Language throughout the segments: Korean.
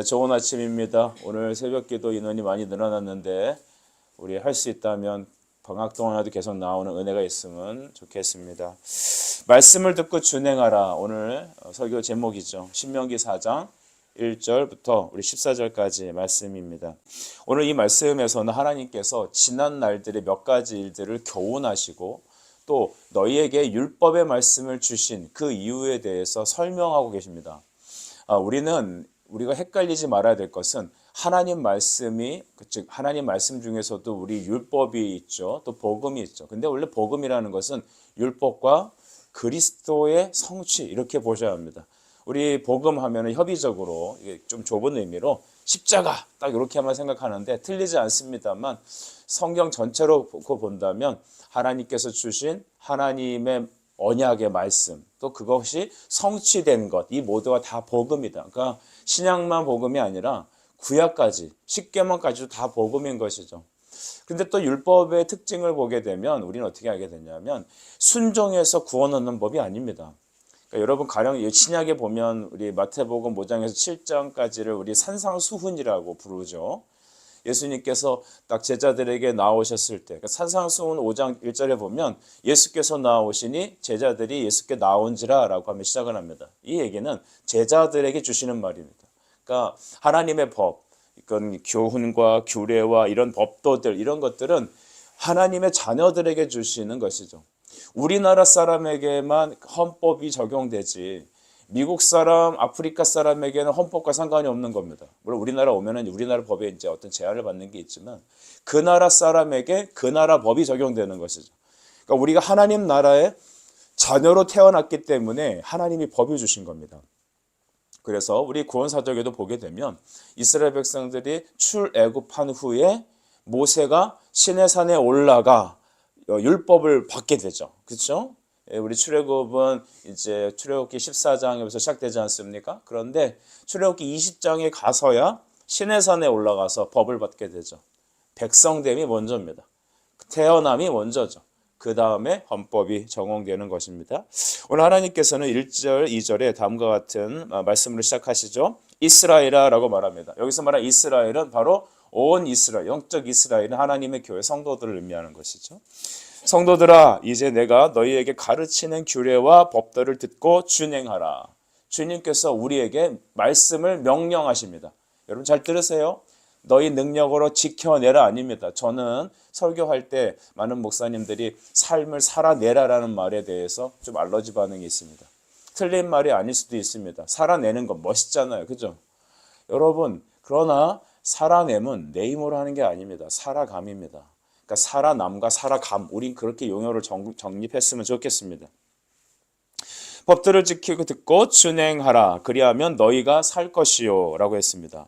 좋은 아침입니다. 오늘 새벽기도 인원이 많이 늘어났는데 우리 할 수 있다면 방학 동안에도 계속 나오는 은혜가 있으면 좋겠습니다. 말씀을 듣고 준행하라. 오늘 설교 제목이죠. 신명기 4장 1절부터 우리 14절까지 말씀입니다. 오늘 이 말씀에서는 하나님께서 지난 날들의 몇 가지 일들을 교훈하시고 또 너희에게 율법의 말씀을 주신 그 이유에 대해서 설명하고 계십니다. 우리가 헷갈리지 말아야 될 것은 하나님 말씀이, 즉 하나님 말씀 중에서도 우리 율법이 있죠. 또 복음이 있죠. 근데 원래 복음이라는 것은 율법과 그리스도의 성취 이렇게 보셔야 합니다. 우리 복음 하면은 협의적으로 이게 좀 좁은 의미로 십자가 딱 이렇게만 생각하는데 틀리지 않습니다만 성경 전체로 본다면 하나님께서 주신 하나님의 언약의 말씀 또 그것이 성취된 것 이 모두가 다 복음이다. 그러니까 신약만 복음이 아니라 구약까지 10계명까지도 다 복음인 것이죠. 그런데 또 율법의 특징을 보게 되면 우리는 어떻게 하게 되냐면 순종해서 구원 얻는 법이 아닙니다. 그러니까 여러분 가령 신약에 보면 우리 마태복음 5장에서 7장까지를 우리 산상수훈이라고 부르죠. 예수님께서 딱 제자들에게 나오셨을 때 산상수훈 5장 1절에 보면 예수께서 나오시니 제자들이 예수께 나온지라 라고 하며 시작을 합니다. 이 얘기는 제자들에게 주시는 말입니다. 그러니까 하나님의 법, 이건 교훈과 규례와 이런 법도들 이런 것들은 하나님의 자녀들에게 주시는 것이죠. 우리나라 사람에게만 헌법이 적용되지 미국 사람, 아프리카 사람에게는 헌법과 상관이 없는 겁니다. 물론 우리나라 오면은 우리나라 법에 이제 어떤 제한을 받는 게 있지만 그 나라 사람에게 그 나라 법이 적용되는 것이죠. 그러니까 우리가 하나님 나라의 자녀로 태어났기 때문에 하나님이 법을 주신 겁니다. 그래서 우리 구원사적에도 보게 되면 이스라엘 백성들이 출애굽한 후에 모세가 시내산에 올라가 율법을 받게 되죠. 그렇죠? 우리 출애굽은 이제 출애굽기 14장에서 시작되지 않습니까? 그런데 출애굽기 20장에 가서야 시내산에 올라가서 법을 받게 되죠. 백성됨이 먼저입니다. 태어남이 먼저죠. 그 다음에 헌법이 적용되는 것입니다. 오늘 하나님께서는 1절, 2절에 다음과 같은 말씀으로 시작하시죠. 이스라엘아라고 말합니다. 여기서 말한 이스라엘은 바로 온 이스라엘, 영적 이스라엘은 하나님의 교회 성도들을 의미하는 것이죠. 성도들아, 이제 내가 너희에게 가르치는 규례와 법도를 듣고 준행하라. 주님께서 우리에게 말씀을 명령하십니다. 여러분 잘 들으세요. 너희 능력으로 지켜내라 아닙니다. 저는 설교할 때 많은 목사님들이 삶을 살아내라라는 말에 대해서 좀 알러지 반응이 있습니다. 틀린 말이 아닐 수도 있습니다. 살아내는 건 멋있잖아요. 그죠? 여러분, 그러나 살아냄은 내 힘으로 하는 게 아닙니다. 살아감입니다. 그러니까 살아남과 살아감, 우린 그렇게 용어를 정립했으면 좋겠습니다. 법들을 지키고 듣고 준행하라. 그리하면 너희가 살 것이요 라고 했습니다.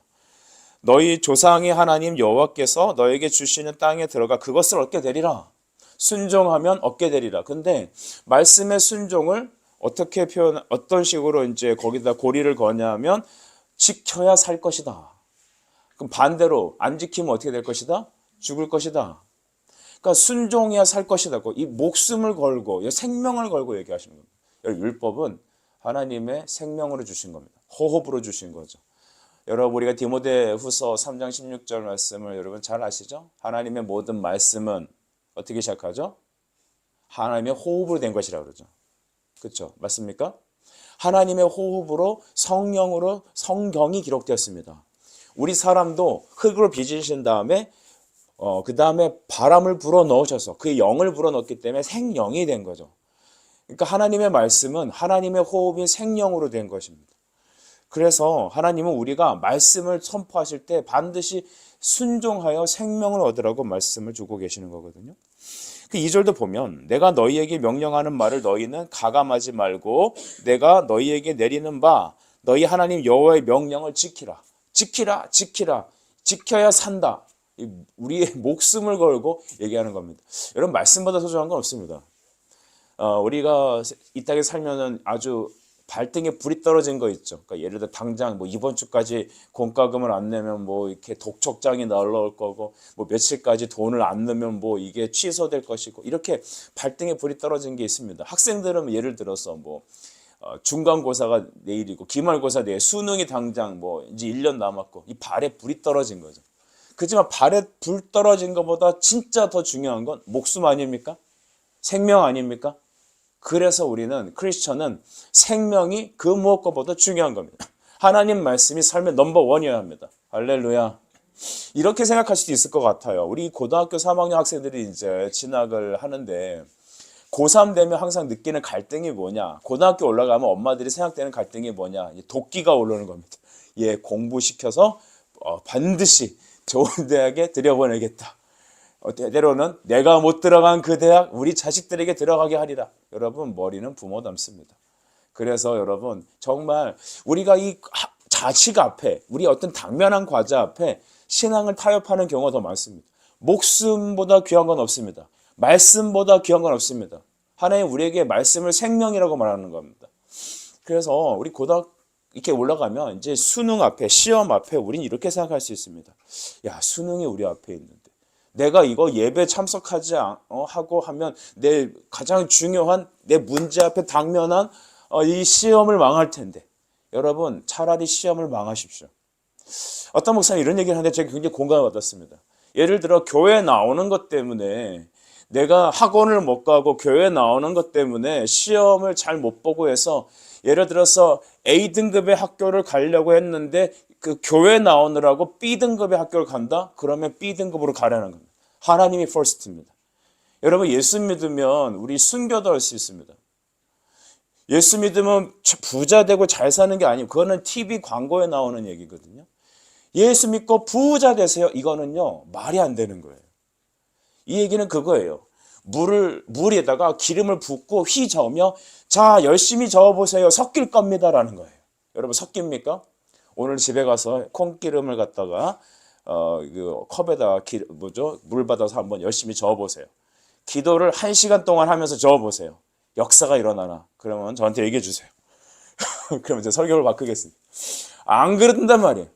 너희 조상의 하나님 여호와께서 너에게 주시는 땅에 들어가 그것을 얻게 되리라. 순종하면 얻게 되리라. 근데 말씀의 순종을 어떤 식으로 이제 거기다 고리를 거냐면 지켜야 살 것이다. 그럼 반대로 안 지키면 어떻게 될 것이다? 죽을 것이다. 그러니까 순종해야 살 것이다. 이 목숨을 걸고 생명을 걸고 얘기하시는 겁니다. 율법은 하나님의 생명으로 주신 겁니다. 호흡으로 주신 거죠. 여러분 우리가 디모데후서 3장 16절 말씀을 여러분 잘 아시죠? 하나님의 모든 말씀은 어떻게 시작하죠? 하나님의 호흡으로 된 것이라고 그러죠. 그렇죠? 맞습니까? 하나님의 호흡으로 성령으로 성경이 기록되었습니다. 우리 사람도 흙으로 빚으신 다음에 그 다음에 바람을 불어 넣으셔서 그 영을 불어 넣었기 때문에 생령이 된 거죠. 그러니까 하나님의 말씀은 하나님의 호흡인 생령으로 된 것입니다. 그래서 하나님은 우리가 말씀을 선포하실 때 반드시 순종하여 생명을 얻으라고 말씀을 주고 계시는 거거든요. 그 2절도 보면 내가 너희에게 명령하는 말을 너희는 가감하지 말고 내가 너희에게 내리는 바 너희 하나님 여호와의 명령을 지키라. 지키라. 지키라. 지켜야 산다. 우리의 목숨을 걸고 얘기하는 겁니다. 여러분 말씀보다 소중한 건 없습니다. 우리가 이 땅에 살면은 아주 발등에 불이 떨어진 거 있죠. 그러니까 예를 들어 당장 이번 주까지 공과금을 안 내면 이렇게 독촉장이 날라올 거고 며칠까지 돈을 안 넣으면 이게 취소될 것이고 이렇게 발등에 불이 떨어진 게 있습니다. 학생들은 예를 들어서 중간고사가 내일이고 기말고사 내일, 수능이 당장 뭐 이제 1년 남았고 이 발에 불이 떨어진 거죠. 그렇지만 발에 불 떨어진 것보다 진짜 더 중요한 건 목숨 아닙니까? 생명 아닙니까? 그래서 우리는 크리스천은 생명이 그 무엇보다 중요한 겁니다. 하나님 말씀이 삶의 넘버원이어야 합니다. 할렐루야. 이렇게 생각할 수도 있을 것 같아요. 우리 고등학교 3학년 학생들이 이제 진학을 하는데 고3 되면 항상 느끼는 갈등이 뭐냐? 고등학교 올라가면 엄마들이 생각되는 갈등이 뭐냐? 도끼가 오르는 겁니다. 얘 공부시켜서 반드시 좋은 대학에 들여보내겠다. 때로는 내가 못 들어간 그 대학 우리 자식들에게 들어가게 하리라. 여러분, 머리는 부모 닮습니다. 그래서 여러분 정말 우리가 이 자식 앞에, 우리 어떤 당면한 과제 앞에 신앙을 타협하는 경우가 더 많습니다. 목숨보다 귀한 건 없습니다. 말씀보다 귀한 건 없습니다. 하나님 우리에게 말씀을 생명이라고 말하는 겁니다. 그래서 우리 고등학교 이렇게 올라가면 이제 수능 앞에, 시험 앞에 우리는 이렇게 생각할 수 있습니다. 야, 수능이 우리 앞에 있는데 내가 이거 예배 참석하지 하고 하면 내 가장 중요한 내 문제 앞에 당면한 이 시험을 망할 텐데. 여러분, 차라리 시험을 망하십시오. 어떤 목사님 이런 얘기를 하는데 제가 굉장히 공감을 받았습니다. 예를 들어 교회 나오는 것 때문에 내가 학원을 못 가고 교회 나오는 것 때문에 시험을 잘 못 보고 해서 예를 들어서 A등급의 학교를 가려고 했는데 그 교회 나오느라고 B등급의 학교를 간다? 그러면 B등급으로 가라는 겁니다. 하나님이 first입니다. 여러분, 예수 믿으면 우리 순교도 할 수 있습니다. 예수 믿으면 부자 되고 잘 사는 게 아니고 그거는 TV 광고에 나오는 얘기거든요. 예수 믿고 부자 되세요. 이거는요, 말이 안 되는 거예요. 이 얘기는 그거예요. 물에다가 기름을 붓고 휘 저으며 자, 열심히 저어보세요. 섞일 겁니다라는 거예요. 여러분, 섞입니까? 오늘 집에 가서 콩기름을 갖다가 그 컵에다가 물 받아서 한번 열심히 저어보세요. 기도를 1시간 동안 하면서 저어보세요. 역사가 일어나나? 그러면 저한테 얘기해 주세요. 그러면 제가 설교를 바꾸겠습니다. 안 그런단 말이에요.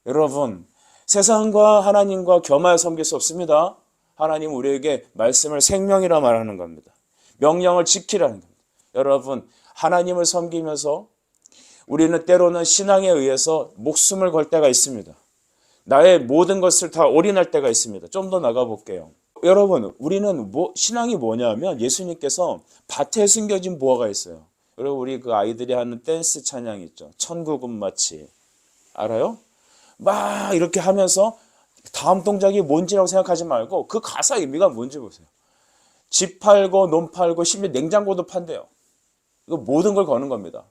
여러분, 세상과 하나님과 겸하여 섬길 수 없습니다. 하나님 우리에게 말씀을 생명이라 말하는 겁니다. 명령을 지키라는 겁니다. 여러분, 하나님을 섬기면서 우리는 때로는 신앙에 의해서 목숨을 걸 때가 있습니다. 나의 모든 것을 다 올인할 때가 있습니다. 좀 더 나가볼게요. 여러분, 우리는 신앙이 뭐냐면 예수님께서 밭에 숨겨진 보화가 있어요. 여러분, 우리 그 아이들이 하는 댄스 찬양 있죠. 천국은 마치, 알아요? 막 이렇게 하면서 다음 동작이 뭔지라고 생각하지 말고 그 가사 의미가 뭔지 보세요. 집 팔고 논 팔고 심지어 냉장고도 판대요. 이거 모든 걸 거는 겁니다.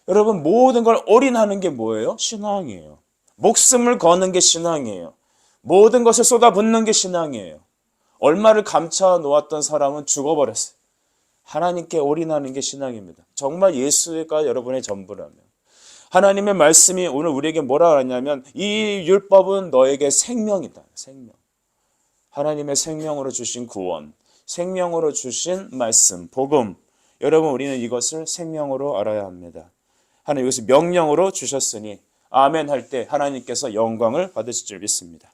여러분, 모든 걸 올인하는 게 뭐예요? 신앙이에요. 목숨을 거는 게 신앙이에요. 모든 것을 쏟아붓는 게 신앙이에요. 얼마를 감춰 놓았던 사람은 죽어버렸어요. 하나님께 올인하는 게 신앙입니다. 정말 예수가 여러분의 전부라면. 하나님의 말씀이 오늘 우리에게 뭐라 하냐면 이 율법은 너에게 생명이다. 생명. 하나님의 생명으로 주신 구원, 생명으로 주신 말씀, 복음. 여러분, 우리는 이것을 생명으로 알아야 합니다. 하나님 이것을 명령으로 주셨으니 아멘 할 때 하나님께서 영광을 받으실 줄 믿습니다.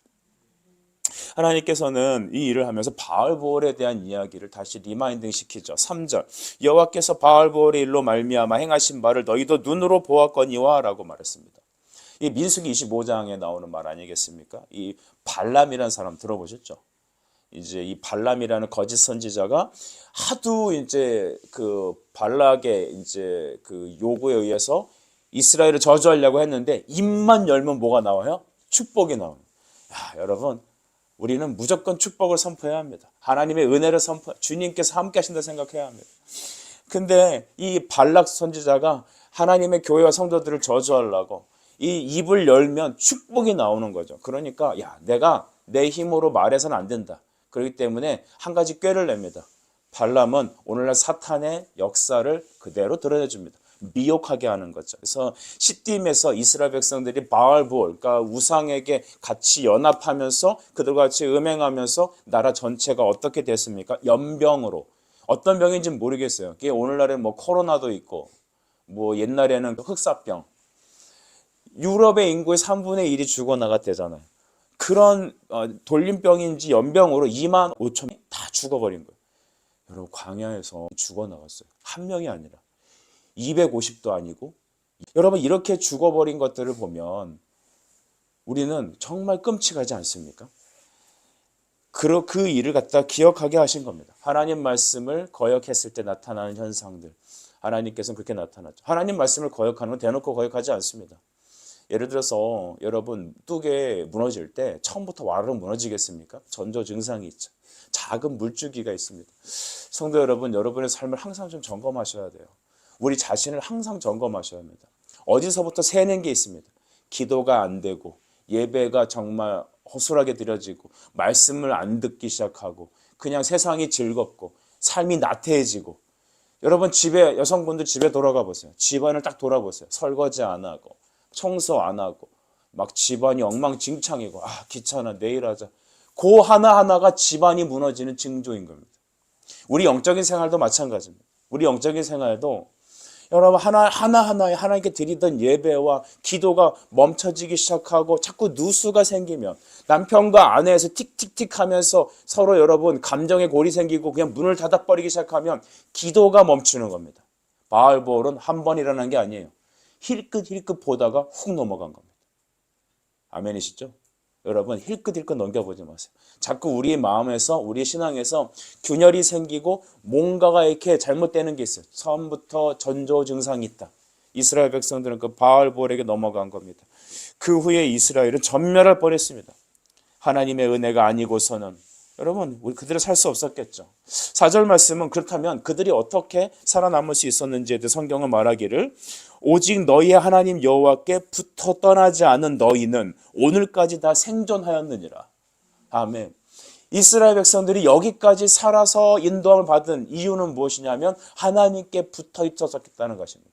하나님께서는 이 일을 하면서 바알보올에 대한 이야기를 다시 리마인딩 시키죠. 3절 여호와께서 바알보올의 일로 말미암아 행하신 바를 너희도 눈으로 보았거니와 라고 말했습니다. 이 민수기 25장에 나오는 말 아니겠습니까? 이 발람이라는 사람 들어보셨죠? 이제 이 발람이라는 거짓 선지자가 하도 이제 그 발락의 이제 그 요구에 의해서 이스라엘을 저주하려고 했는데 입만 열면 뭐가 나와요? 축복이 나옵니다. 여러분, 우리는 무조건 축복을 선포해야 합니다. 하나님의 은혜를 주님께서 함께 하신다 생각해야 합니다. 근데 이 발락 선지자가 하나님의 교회와 성도들을 저주하려고 이 입을 열면 축복이 나오는 거죠. 그러니까 내가 내 힘으로 말해서는 안 된다. 그렇기 때문에 한 가지 꾀를 냅니다. 발람은 오늘날 사탄의 역사를 그대로 드러내줍니다. 미혹하게 하는 거죠. 그래서 시딤에서 이스라엘 백성들이 바알볼, 그러니까 우상에게 같이 연합하면서 그들과 같이 음행하면서 나라 전체가 어떻게 됐습니까? 연병으로. 어떤 병인지는 모르겠어요. 그게 오늘날에 뭐 코로나도 있고, 뭐 옛날에는 흑사병. 유럽의 인구의 3분의 1이 죽어나갔대잖아요. 그런 돌림병인지 연병으로 2만 5천 명이 다 죽어버린 거예요. 여러분, 광야에서 죽어나갔어요. 한 명이 아니라. 250도 아니고. 여러분 이렇게 죽어버린 것들을 보면 우리는 정말 끔찍하지 않습니까? 그 일을 갖다 기억하게 하신 겁니다. 하나님 말씀을 거역했을 때 나타나는 현상들. 하나님께서는 그렇게 나타났죠. 하나님 말씀을 거역하는 건 대놓고 거역하지 않습니다. 예를 들어서 여러분 뚝에 무너질 때 처음부터 와르르 무너지겠습니까? 전조 증상이 있죠. 작은 물줄기가 있습니다. 성도 여러분, 여러분의 삶을 항상 좀 점검하셔야 돼요. 우리 자신을 항상 점검하셔야 합니다. 어디서부터 새는 게 있습니다. 기도가 안 되고 예배가 정말 허술하게 드려지고 말씀을 안 듣기 시작하고 그냥 세상이 즐겁고 삶이 나태해지고. 여러분 집에 여성분들 집에 돌아가 보세요. 집안을 딱 돌아보세요. 설거지 안 하고 청소 안 하고 막 집안이 엉망진창이고 귀찮아 내일 하자. 그 하나하나가 집안이 무너지는 징조인 겁니다. 우리 영적인 생활도 마찬가지입니다. 우리 영적인 생활도 여러분 하나하나에 하나님께 드리던 예배와 기도가 멈춰지기 시작하고 자꾸 누수가 생기면 남편과 아내에서 틱틱틱 하면서 서로 여러분 감정의 골이 생기고 그냥 문을 닫아버리기 시작하면 기도가 멈추는 겁니다. 바알볼은 한 번 일어난 게 아니에요. 힐끗힐끗 보다가 훅 넘어간 겁니다. 아멘이시죠? 여러분 힐끗힐끗 넘겨보지 마세요. 자꾸 우리의 마음에서 우리의 신앙에서 균열이 생기고 뭔가가 이렇게 잘못되는 게 있어요. 처음부터 전조 증상이 있다. 이스라엘 백성들은 그 바알볼에게 넘어간 겁니다. 그 후에 이스라엘은 전멸할 뻔했습니다. 하나님의 은혜가 아니고서는 여러분 우리 그들은 살 수 없었겠죠. 4절 말씀은 그렇다면 그들이 어떻게 살아남을 수 있었는지에 대해 성경은 말하기를 오직 너희의 하나님 여호와께 붙어 떠나지 않은 너희는 오늘까지 다 생존하였느니라. 아멘. 이스라엘 백성들이 여기까지 살아서 인도함을 받은 이유는 무엇이냐면 하나님께 붙어 있었다는 것입니다.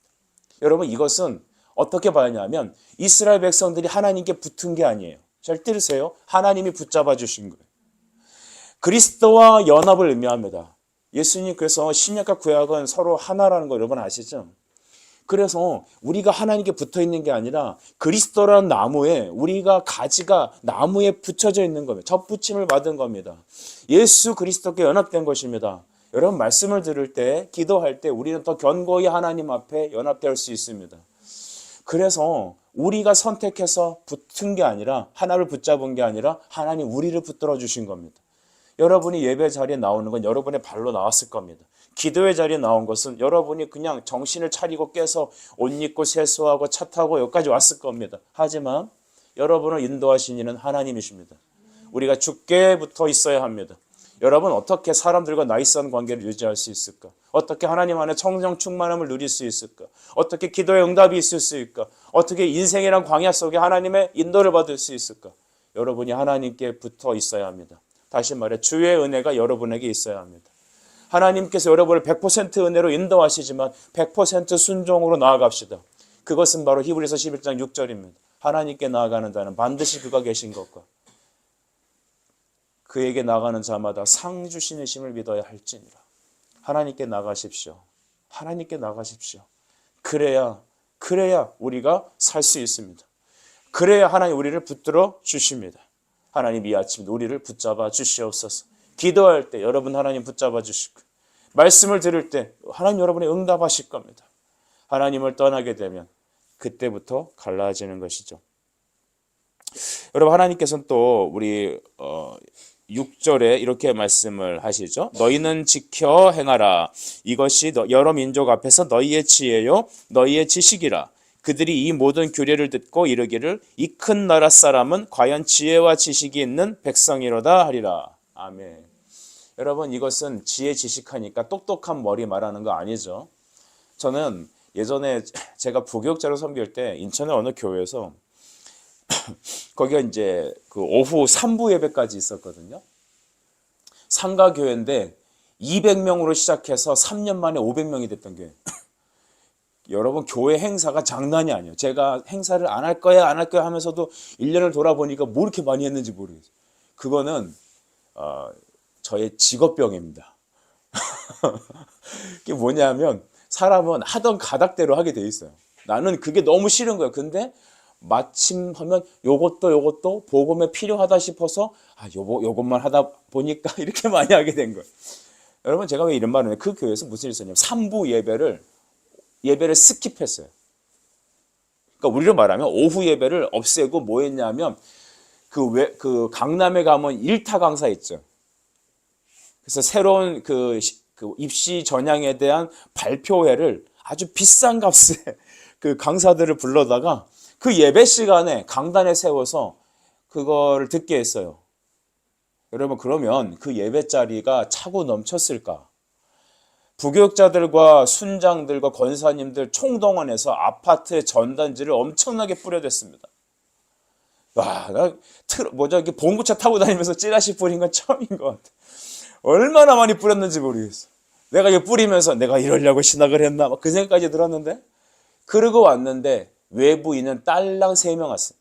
여러분 이것은 어떻게 봐야 하냐면 이스라엘 백성들이 하나님께 붙은 게 아니에요. 잘 들으세요. 하나님이 붙잡아 주신 거예요. 그리스도와 연합을 의미합니다. 예수님 그래서 신약과 구약은 서로 하나라는 거 여러분 아시죠? 그래서 우리가 하나님께 붙어 있는 게 아니라 그리스도라는 나무에 우리가 가지가 나무에 붙여져 있는 겁니다. 접붙임을 받은 겁니다. 예수 그리스도께 연합된 것입니다. 여러분 말씀을 들을 때 기도할 때 우리는 더 견고히 하나님 앞에 연합될 수 있습니다. 그래서 우리가 선택해서 붙은 게 아니라 하나를 붙잡은 게 아니라 하나님 우리를 붙들어 주신 겁니다. 여러분이 예배 자리에 나오는 건 여러분의 발로 나왔을 겁니다. 기도의 자리에 나온 것은 여러분이 그냥 정신을 차리고 깨서 옷 입고 세수하고 차 타고 여기까지 왔을 겁니다. 하지만 여러분을 인도하신 이는 하나님이십니다. 우리가 주께 붙어 있어야 합니다. 여러분 어떻게 사람들과 나이스한 관계를 유지할 수 있을까? 어떻게 하나님 안에 청정 충만함을 누릴 수 있을까? 어떻게 기도의 응답이 있을 수 있을까? 어떻게 인생이란 광야 속에 하나님의 인도를 받을 수 있을까? 여러분이 하나님께 붙어 있어야 합니다. 다시 말해 주의 은혜가 여러분에게 있어야 합니다. 하나님께서 여러분을 100% 은혜로 인도하시지만 100% 순종으로 나아갑시다. 그것은 바로 히브리서 11장 6절입니다. 하나님께 나아가는 자는 반드시 그가 계신 것과 그에게 나가는 자마다 상 주시는 믿어야 할지니라. 하나님께 나가십시오. 하나님께 나가십시오. 그래야 우리가 살 수 있습니다. 그래야 하나님 우리를 붙들어 주십니다. 하나님 이 아침 우리를 붙잡아 주시옵소서. 기도할 때 여러분 하나님 붙잡아 주시고 말씀을 들을 때 하나님 여러분이 응답하실 겁니다. 하나님을 떠나게 되면 그때부터 갈라지는 것이죠. 여러분 하나님께서는 또 우리 6절에 이렇게 말씀을 하시죠. 너희는 지켜 행하라. 이것이 여러 민족 앞에서 너희의 지혜요 너희의 지식이라. 그들이 이 모든 규례를 듣고 이르기를 이 큰 나라 사람은 과연 지혜와 지식이 있는 백성이로다 하리라. 아멘. 여러분 이것은 지혜 지식하니까 똑똑한 머리 말하는 거 아니죠. 저는 예전에 제가 부교육자로 섬길 때 인천의 어느 교회에서 거기가 이제 그 오후 3부 예배까지 있었거든요. 상가 교회인데 200명으로 시작해서 3년 만에 500명이 됐던 교회. 여러분 교회 행사가 장난이 아니에요. 제가 행사를 안 할 거야 하면서도 1년을 돌아보니까 뭐 이렇게 많이 했는지 모르겠어요. 그거는 저의 직업병입니다. 그게 뭐냐면 사람은 하던 가닥대로 하게 돼 있어요. 나는 그게 너무 싫은 거예요. 근데 마침 하면 요것도 복음에 필요하다 싶어서 요것만 하다 보니까 이렇게 많이 하게 된 거예요. 여러분 제가 왜 이런 말을 해요? 그 교회에서 무슨 일이 있었냐면 3부 예배를 예배를 스킵했어요. 그러니까 우리로 말하면 오후 예배를 없애고 뭐 했냐면 그 강남에 가면 일타 강사 있죠. 그래서 새로운 그 입시 전형에 대한 발표회를 아주 비싼 값에 그 강사들을 불러다가 그 예배 시간에 강단에 세워서 그걸 듣게 했어요. 여러분, 그러면 그 예배 자리가 차고 넘쳤을까? 부교육자들과 순장들과 권사님들 총동원해서 아파트에 전단지를 엄청나게 뿌려댔습니다. 와, 이게 봉구차 타고 다니면서 찌라시 뿌린 건 처음인 것 같아. 얼마나 많이 뿌렸는지 모르겠어. 내가 이거 뿌리면서 내가 이러려고 신학을 했나? 그 생각까지 들었는데, 그러고 왔는데 외부인은 딸랑 3명 왔어요.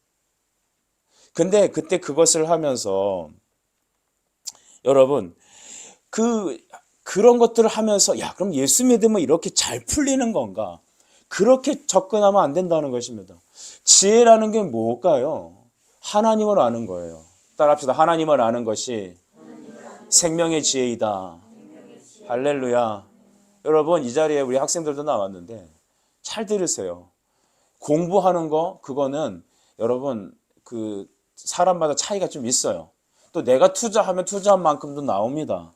근데 그때 그것을 하면서 여러분, 그런 것들을 하면서 야, 그럼 예수 믿으면 이렇게 잘 풀리는 건가? 그렇게 접근하면 안 된다는 것입니다. 지혜라는 게 뭘까요? 하나님을 아는 거예요. 따라합시다. 하나님을 아는 것이 생명의 지혜이다. 할렐루야. 여러분, 이 자리에 우리 학생들도 나왔는데 잘 들으세요. 공부하는 거, 그거는 여러분, 사람마다 차이가 좀 있어요. 또 내가 투자하면 투자한 만큼도 나옵니다.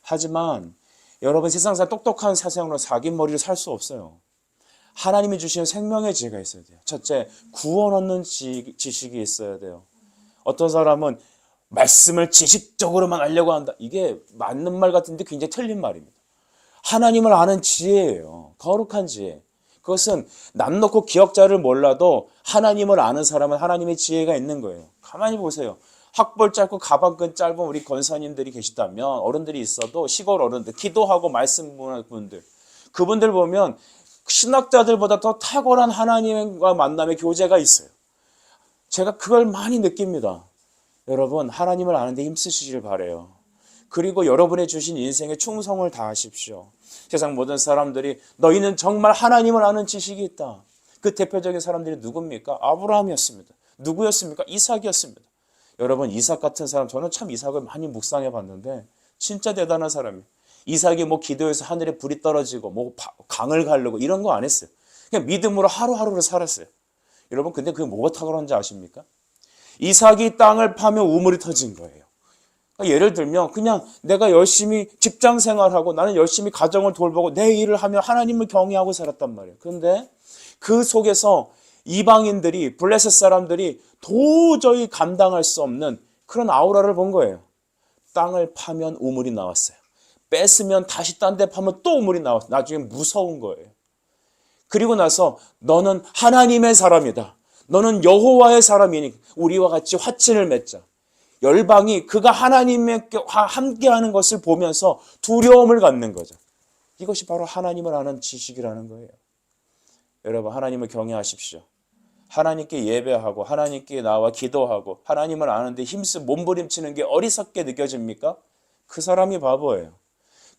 하지만 여러분, 세상에서 똑똑한 세상으로 사긴 머리를 살 수 없어요. 하나님이 주시는 생명의 지혜가 있어야 돼요. 첫째, 구원 얻는 지식이 있어야 돼요. 어떤 사람은 말씀을 지식적으로만 알려고 한다. 이게 맞는 말 같은데 굉장히 틀린 말입니다. 하나님을 아는 지혜예요. 거룩한 지혜. 그것은 남 놓고 기억자를 몰라도 하나님을 아는 사람은 하나님의 지혜가 있는 거예요. 가만히 보세요. 학벌 짧고 가방끈 짧은 우리 권사님들이 계시다면, 어른들이 있어도 시골 어른들, 기도하고 말씀 보는 분들, 그분들 보면 신학자들보다 더 탁월한 하나님과 만남의 교제가 있어요. 제가 그걸 많이 느낍니다. 여러분, 하나님을 아는데 힘쓰시길 바라요. 그리고 여러분의 주신 인생에 충성을 다하십시오. 세상 모든 사람들이 너희는 정말 하나님을 아는 지식이 있다. 그 대표적인 사람들이 누굽니까? 아브라함이었습니다. 누구였습니까? 이삭이었습니다. 여러분, 이삭 같은 사람, 저는 참 이삭을 많이 묵상해 봤는데 진짜 대단한 사람이에요. 이삭이 뭐 기도해서 하늘에 불이 떨어지고 뭐 강을 가르고 이런 거 안 했어요. 그냥 믿음으로 하루하루를 살았어요. 여러분, 근데 그게 뭐가 탁월한지 아십니까? 이삭이 땅을 파면 우물이 터진 거예요. 그러니까 예를 들면 그냥 내가 열심히 직장 생활하고 나는 열심히 가정을 돌보고 내 일을 하며 하나님을 경외하고 살았단 말이에요. 그런데 그 속에서 이방인들이, 블레셋 사람들이 도저히 감당할 수 없는 그런 아우라를 본 거예요. 땅을 파면 우물이 나왔어요. 뺐으면 다시 딴 데 파면 또 우물이 나왔어요. 나중에 무서운 거예요. 그리고 나서 너는 하나님의 사람이다. 너는 여호와의 사람이니 우리와 같이 화친을 맺자. 열방이 그가 하나님과 함께하는 것을 보면서 두려움을 갖는 거죠. 이것이 바로 하나님을 아는 지식이라는 거예요. 여러분, 하나님을 경외하십시오. 하나님께 예배하고 하나님께 나와 기도하고 하나님을 아는데 몸부림치는 게 어리석게 느껴집니까? 그 사람이 바보예요.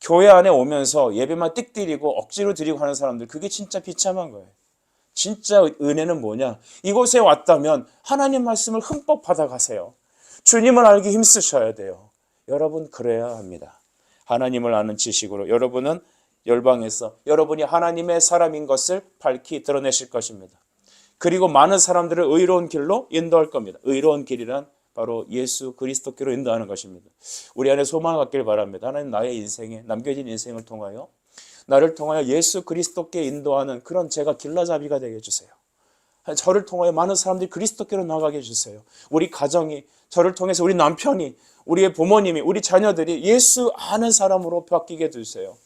교회 안에 오면서 예배만 띡 드리고 억지로 드리고 하는 사람들, 그게 진짜 비참한 거예요. 진짜 은혜는 뭐냐? 이곳에 왔다면 하나님 말씀을 흠뻑 받아가세요. 주님을 알기 힘쓰셔야 돼요. 여러분, 그래야 합니다. 하나님을 아는 지식으로 여러분은 열방에서 여러분이 하나님의 사람인 것을 밝히 드러내실 것입니다. 그리고 많은 사람들을 의로운 길로 인도할 겁니다. 의로운 길이란 바로 예수 그리스도께로 인도하는 것입니다. 우리 안에 소망을 갖길 바랍니다. 하나님, 나의 인생에, 남겨진 인생을 통하여 나를 통하여 예수 그리스도께 인도하는 그런 제가 길라잡이가 되게 해주세요. 저를 통하여 많은 사람들이 그리스도께로 나가게 해주세요. 우리 가정이, 저를 통해서 우리 남편이, 우리의 부모님이, 우리 자녀들이 예수 아는 사람으로 바뀌게 해주세요.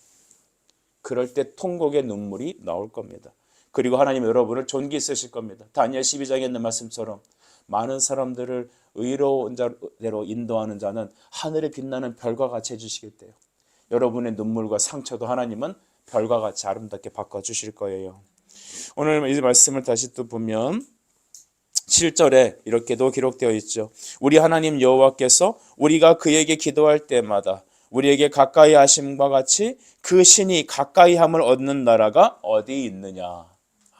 그럴 때 통곡의 눈물이 나올 겁니다. 그리고 하나님 여러분을 존귀 쓰실 겁니다. 다니엘 12장에 있는 말씀처럼 많은 사람들을 의로운 자로 인도하는 자는 하늘에 빛나는 별과 같이 해주시기 때문에 여러분의 눈물과 상처도 하나님은 별과 같이 아름답게 바꿔주실 거예요. 오늘 이 말씀을 다시 또 보면 7절에 이렇게도 기록되어 있죠. 우리 하나님 여호와께서 우리가 그에게 기도할 때마다 우리에게 가까이 하심과 같이 그 신이 가까이 함을 얻는 나라가 어디 있느냐.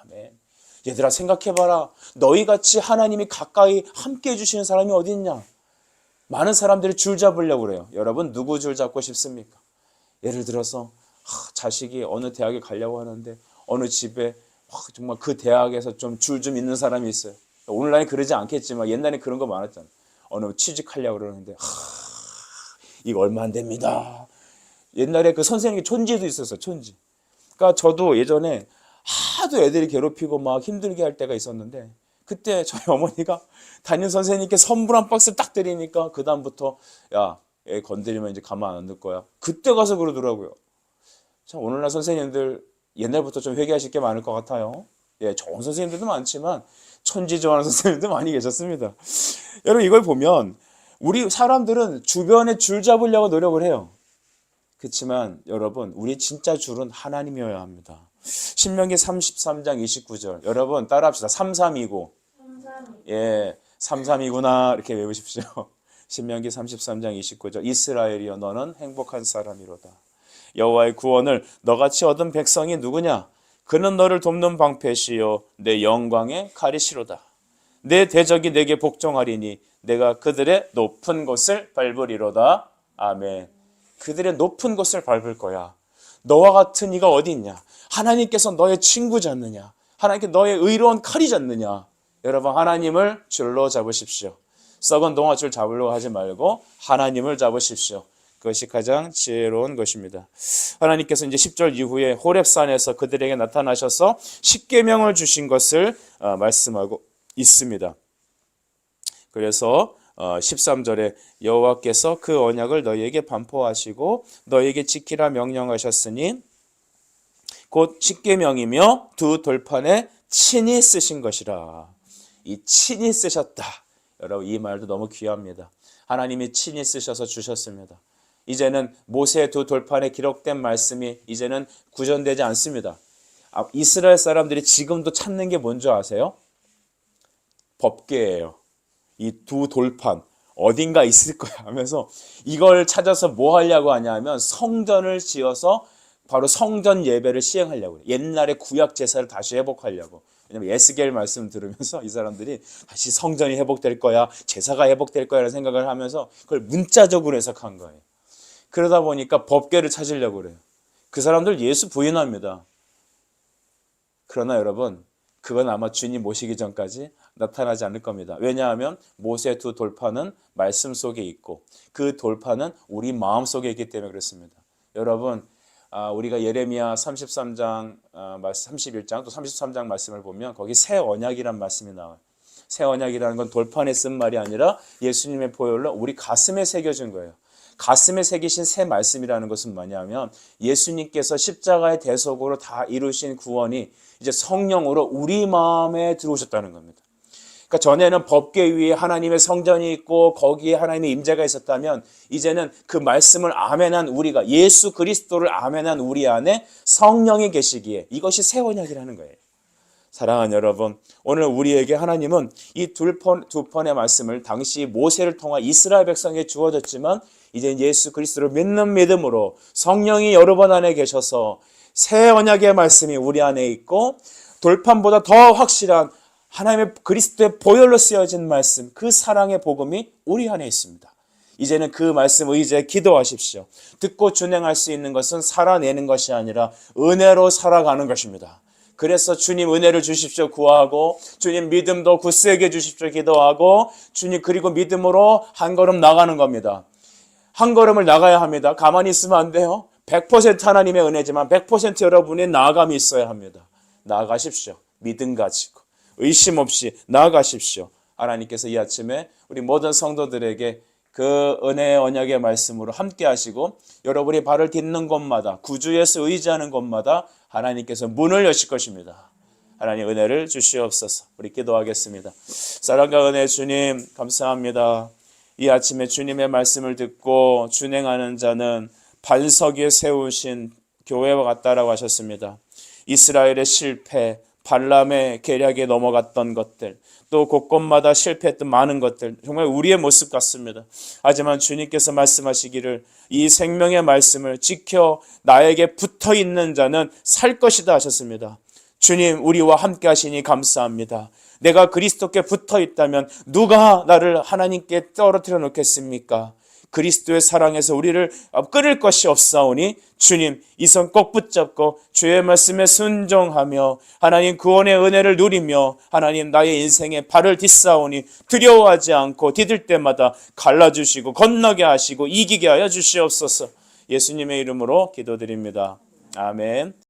아멘. 얘들아, 생각해봐라. 너희같이 하나님이 가까이 함께 해주시는 사람이 어디 있냐. 많은 사람들이 줄 잡으려고 그래요. 여러분, 누구 줄 잡고 싶습니까? 예를 들어서 자식이 어느 대학에 가려고 하는데 어느 집에 정말 그 대학에서 좀 줄 좀 있는 사람이 있어요. 오늘날에 그러지 않겠지만 옛날에 그런 거 많았잖아. 어느 취직하려고 그러는데 이거 얼마 안 됩니다. 옛날에 그 선생님이 촌지도 있었어요. 촌지. 그러니까 저도 예전에 하도 애들이 괴롭히고 막 힘들게 할 때가 있었는데 그때 저희 어머니가 담임 선생님께 선물 한 박스 딱 드리니까 그 다음부터 야, 애 건드리면 이제 가만 안 둘 거야. 그때 가서 그러더라고요. 참 오늘날 선생님들 옛날부터 좀 회개하실 게 많을 것 같아요. 예, 좋은 선생님들도 많지만 천지 좋아하는 선생님도 많이 계셨습니다. 여러분 이걸 보면 우리 사람들은 주변에 줄 잡으려고 노력을 해요. 그렇지만 여러분 우리 진짜 줄은 하나님이어야 합니다. 신명기 33장 29절 여러분 따라합시다. 3329 예, 33이구나 이렇게 외우십시오. 신명기 33장 29절 이스라엘이여 너는 행복한 사람이로다. 여호와의 구원을 너같이 얻은 백성이 누구냐? 그는 너를 돕는 방패시요 내 영광의 가리시로다. 내 대적이 내게 복종하리니 내가 그들의 높은 곳을 밟으리로다. 아멘. 그들의 높은 곳을 밟을 거야. 너와 같은 이가 어디 있냐? 하나님께서 너의 친구잖느냐? 하나님께 너의 의로운 칼이잖느냐? 여러분 하나님을 줄로 잡으십시오. 썩은 동아줄 잡으려고 하지 말고 하나님을 잡으십시오. 그것이 가장 지혜로운 것입니다. 하나님께서 이제 10절 이후에 호렙산에서 그들에게 나타나셔서 십계명을 주신 것을 말씀하고 있습니다. 그래서 13절에 여호와께서 그 언약을 너희에게 반포하시고 너희에게 지키라 명령하셨으니 곧 십계명이며 두 돌판에 친히 쓰신 것이라. 이 친히 쓰셨다. 여러분 이 말도 너무 귀합니다. 하나님이 친히 쓰셔서 주셨습니다. 이제는 모세의 두 돌판에 기록된 말씀이 이제는 구전되지 않습니다. 이스라엘 사람들이 지금도 찾는 게 뭔지 아세요? 법궤예요. 이 두 돌판 어딘가 있을 거야 하면서 이걸 찾아서 뭐 하려고 하냐면 성전을 지어서 바로 성전 예배를 시행하려고 해요. 옛날에 구약 제사를 다시 회복하려고. 왜냐면 에스겔 말씀 들으면서 이 사람들이 다시 성전이 회복될 거야, 제사가 회복될 거야 라는 생각을 하면서 그걸 문자적으로 해석한 거예요. 그러다 보니까 법궤를 찾으려고 그래요. 그 사람들 예수 부인합니다. 그러나 여러분 그건 아마 주님 모시기 전까지 나타나지 않을 겁니다. 왜냐하면 모세의 두 돌판은 말씀 속에 있고 그 돌판은 우리 마음 속에 있기 때문에 그렇습니다. 여러분 우리가 예레미야 33장, 31장 또 33장 말씀을 보면 거기 새 언약이란 말씀이 나와요. 새 언약이라는 건 돌판에 쓴 말이 아니라 예수님의 보혈로 우리 가슴에 새겨진 거예요. 가슴에 새기신 새 말씀이라는 것은 뭐냐면 예수님께서 십자가의 대속으로 다 이루신 구원이 이제 성령으로 우리 마음에 들어오셨다는 겁니다. 그러니까 전에는 법궤 위에 하나님의 성전이 있고 거기에 하나님의 임재가 있었다면 이제는 그 말씀을 아멘한 우리가 예수 그리스도를 아멘한 우리 안에 성령이 계시기에 이것이 새 언약이라는 거예요. 사랑하는 여러분, 오늘 우리에게 하나님은 이 두 편의 말씀을 당시 모세를 통한 이스라엘 백성에게 주어졌지만 이제 예수 그리스도를 믿는 믿음으로 성령이 여러분 안에 계셔서 새 언약의 말씀이 우리 안에 있고 돌판보다 더 확실한 하나님의 그리스도의 보혈로 쓰여진 말씀, 그 사랑의 복음이 우리 안에 있습니다. 이제는 그 말씀 의지에 기도하십시오. 듣고 준행할 수 있는 것은 살아내는 것이 아니라 은혜로 살아가는 것입니다. 그래서 주님 은혜를 주십시오 구하고 주님 믿음도 굳세게 주십시오 기도하고 주님 그리고 믿음으로 한 걸음 나가는 겁니다. 한 걸음을 나가야 합니다. 가만히 있으면 안 돼요. 100% 하나님의 은혜지만 100% 여러분의 나아감이 있어야 합니다. 나아가십시오. 믿음 가지고 의심 없이 나아가십시오. 하나님께서 이 아침에 우리 모든 성도들에게 그 은혜의 언약의 말씀으로 함께 하시고 여러분이 발을 딛는 곳마다 구주 예수 의지하는 곳마다 하나님께서 문을 여실 것입니다. 하나님 은혜를 주시옵소서. 우리 기도하겠습니다. 사랑과 은혜 주님 감사합니다. 이 아침에 주님의 말씀을 듣고 준행하는 자는 반석 위에 세우신 교회와 같다라고 하셨습니다. 이스라엘의 실패, 발람의 계략에 넘어갔던 것들, 또 곳곳마다 실패했던 많은 것들, 정말 우리의 모습 같습니다. 하지만 주님께서 말씀하시기를 이 생명의 말씀을 지켜 나에게 붙어있는 자는 살 것이다 하셨습니다. 주님 우리와 함께 하시니 감사합니다. 내가 그리스도께 붙어있다면 누가 나를 하나님께 떨어뜨려 놓겠습니까? 그리스도의 사랑에서 우리를 끊을 것이 없사오니 주님 이 손 꼭 붙잡고 주의 말씀에 순종하며 하나님 구원의 은혜를 누리며 하나님 나의 인생에 발을 딛사오니 두려워하지 않고 디딜 때마다 갈라주시고 건너게 하시고 이기게 하여 주시옵소서. 예수님의 이름으로 기도드립니다. 아멘.